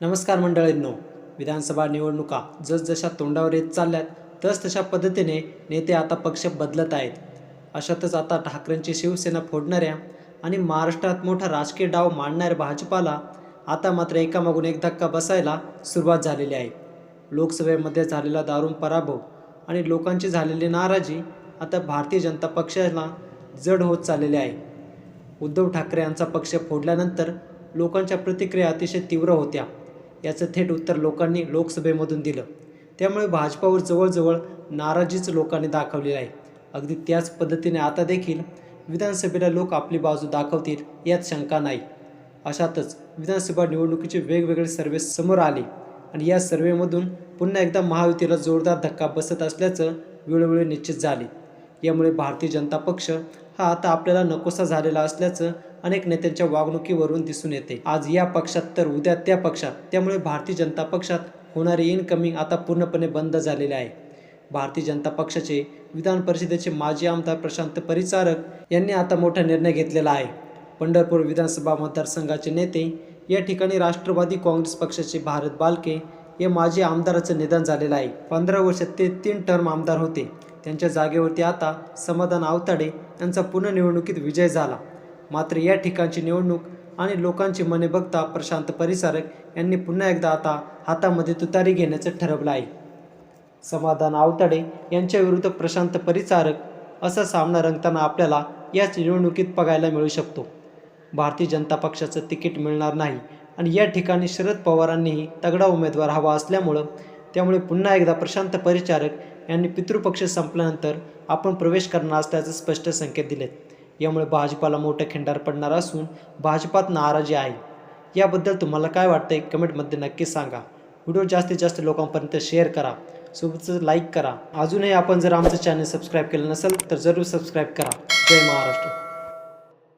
नमस्कार मंडळींनो, विधानसभा निवडणुका जसजशा तोंडावर येत चालल्यात तसतशा पद्धतीने नेते आता पक्ष बदलत आहेत. अशातच आता ठाकरेंची शिवसेना फोडणाऱ्या आणि महाराष्ट्रात मोठा राजकीय डाव मांडणाऱ्या भाजपाला आता मात्र एकामागून एक धक्का बसायला सुरुवात झालेली आहे. लोकसभेमध्ये झालेला दारुण पराभव आणि लोकांची झालेली नाराजी आता भारतीय जनता पक्षाला जड होत चाललेली आहे. उद्धव ठाकरे यांचा पक्ष फोडल्यानंतर लोकांच्या प्रतिक्रिया अतिशय तीव्र होत्या. याचं थेट उत्तर लोकांनी लोकसभेमधून दिलं. त्यामुळे भाजपावर जवळजवळ नाराजीच लोकांनी दाखवलेली आहे. अगदी त्याच पद्धतीने आता देखील विधानसभेला लोक आपली बाजू दाखवतील यात शंका नाही. अशातच विधानसभा निवडणुकीचे वेगवेगळे सर्वे समोर आले आणि या सर्वेमधून पुन्हा एकदा महायुतीला जोरदार धक्का बसत असल्याचं वेळोवेळी निश्चित झाले. यामुळे भारतीय जनता पक्ष हा आता आपल्याला नकोसा झालेला असल्याचं अनेक नेत्यांच्या वागणुकीवरून दिसून येते. आज या पक्षात तर उद्या त्या पक्षात. त्यामुळे भारतीय जनता पक्षात होणारे इनकमिंग आता पूर्णपणे बंद झालेले आहे. भारतीय जनता पक्षाचे विधान परिषदेचे माजी आमदार प्रशांत परिचारक यांनी आता मोठा निर्णय घेतलेला आहे. पंढरपूर विधानसभा मतदारसंघाचे नेते या ठिकाणी राष्ट्रवादी काँग्रेस पक्षाचे भारत बालके या माजी आमदाराचं निधन झालेलं आहे. 15 वर्षात ते 3 टर्म आमदार होते. त्यांच्या जागेवरती आता समाधान आवताडे यांचा पुनर्निवडणुकीत विजय झाला. मात्र या ठिकाणची निवडणूक आणि लोकांची मने बघता प्रशांत परिचारक यांनी पुन्हा एकदा आता हातामध्ये तुतारी घेण्याचं ठरवलं आहे. समाधान आवताडे यांच्या विरुद्ध प्रशांत परिचारक असा सामना रंगताना आपल्याला याच निवडणुकीत बघायला मिळू शकतो. भारतीय जनता पक्षाचं तिकीट मिळणार नाही आणि या ठिकाणी शरद पवारांनीही तगडा उमेदवार हवा असल्यामुळं त्यामुळे पुन्हा एकदा प्रशांत परिचारक यांनी पितृपक्ष संपल्यानंतर आपण प्रवेश करणार असल्याचे स्पष्ट संकेत दिलेत. यामुळे भाजपाला मोठं खिंडार पडणार असून भाजपात नाराजी आहे. याबद्दल तुम्हाला काय वाटतंय कमेंटमध्ये नक्की सांगा. व्हिडिओ जास्तीत जास्त लोकांपर्यंत शेअर करा, सोबतच लाईक करा. अजूनही आपण जर आमचं चॅनल सबस्क्राईब केलं नसेल तर जरूर सबस्क्राईब करा. जय महाराष्ट्र.